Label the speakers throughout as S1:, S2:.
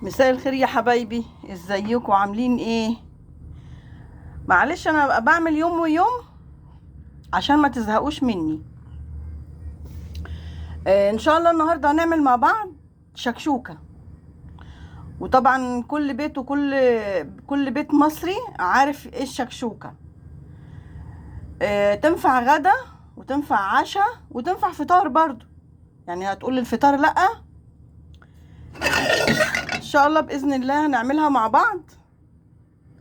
S1: مساء الخير يا حبايبي، ازيكم عاملين ايه؟ معلش انا بعمل يوم ويوم عشان ما تزهقوش مني. ان شاء الله النهارده هنعمل مع بعض شكشوكه. وطبعا كل بيت كل بيت مصري عارف ايه الشكشوكه. تنفع غدا وتنفع عشاء وتنفع فطار برضو. يعني هتقول الفطار لا؟ ان شاء الله باذن الله هنعملها مع بعض.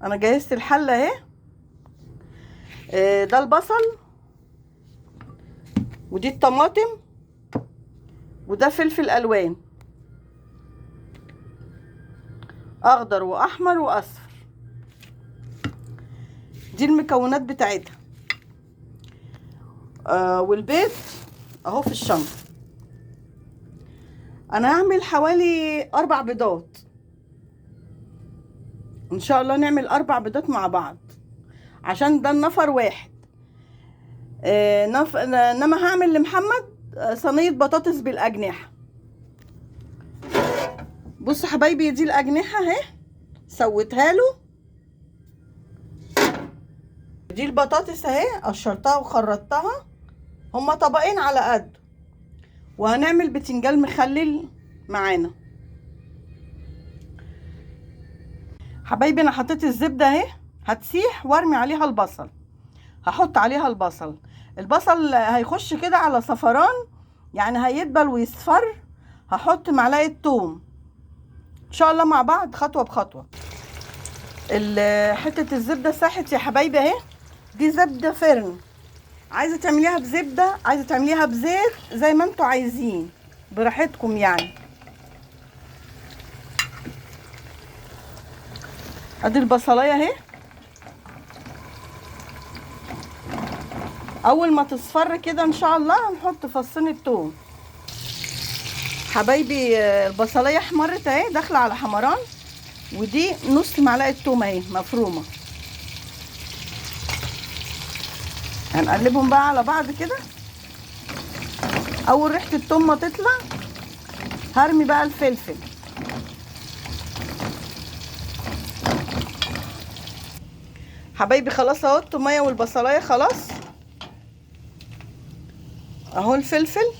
S1: انا جهزت الحله اهي. ده البصل، ودي الطماطم، وده فلفل الوان اخضر واحمر واصفر. دي المكونات بتاعتها. والبيض اهو في الشنطه. انا هعمل حوالي 4 بيضات. ان شاء الله نعمل 4 بيضات مع بعض عشان ده النفر واحد. انما هعمل لمحمد صينيه بطاطس بالاجنحه. بصوا حبايبي، دي الاجنحه اهي سويتها له. دي البطاطس اهي قشرتها وخرطتها. هما طبقين على قد. وهنعمل بتنجان مخلل معانا. حبايبي انا حطيت الزبده اهي هتسيح وارمي عليها البصل. هحط عليها البصل هيخش كده على صفران، يعني هيدبل ويصفر. هحط معلقه توم ان شاء الله مع بعض خطوه بخطوه. حته الزبده ساحت يا حبايبي اهي. دي زبده فرن، عايزه تعمليها بزبده عايزه تعمليها بزيت زي ما انتوا عايزين براحتكم يعني. ادي البصلايه اهي. اول ما تصفر كده ان شاء الله هنحط فصين الثوم. حبايبي البصلايه احمرت اهي داخله على حمران. ودي نص معلقه ثوم اهي مفرومه. هنقلبهم بقى على بعض كده. اول ريحه الثوم ما تطلع هرمي بقى الفلفل. حبايبي خلاص اهو التوميه والبصلايه خلاص. اهو الفلفل.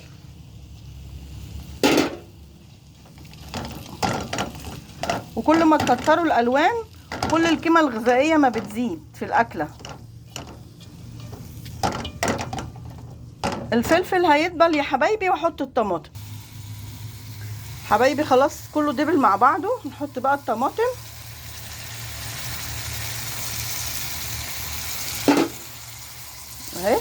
S1: وكل ما تكتروا الالوان كل القيمه الغذائيه ما بتزيد في الاكله. الفلفل هيدبل يا حبايبي واحط الطماطم. حبايبي خلاص كله دبل مع بعضه. نحط بقى الطماطم اهي.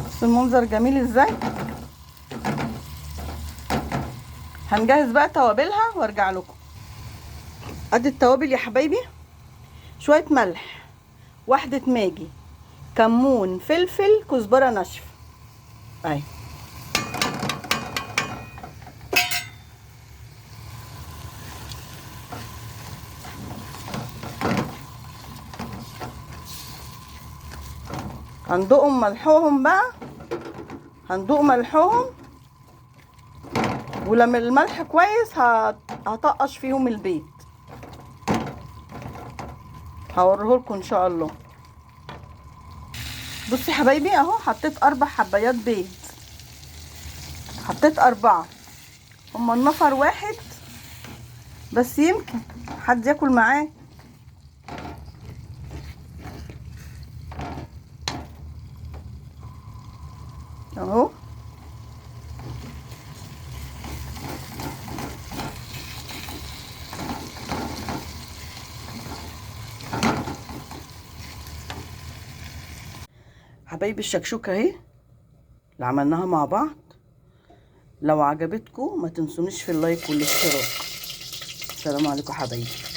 S1: بس المنظر جميل ازاي. هنجهز بقى توابلها وارجع لكم. ادي التوابل يا حبايبي. شويه ملح، واحده ماجي، كمون، فلفل، كزبره ناشفه اهي. هندوقهم ملحهم بقى. هندوق ملحهم. ولما الملح كويس هطقش فيهم البيض. هوريهولكم ان شاء الله. بصي حبايبي اهو حطيت 4 حبايات بيض. حطيت 4. هما النفر واحد بس يمكن حد ياكل معاه. اهو حبايبي الشكشوكه اهي اللي عملناها مع بعض. لو عجبتكم ما تنسونيش في اللايك والاشتراك. السلام عليكم حبايبي.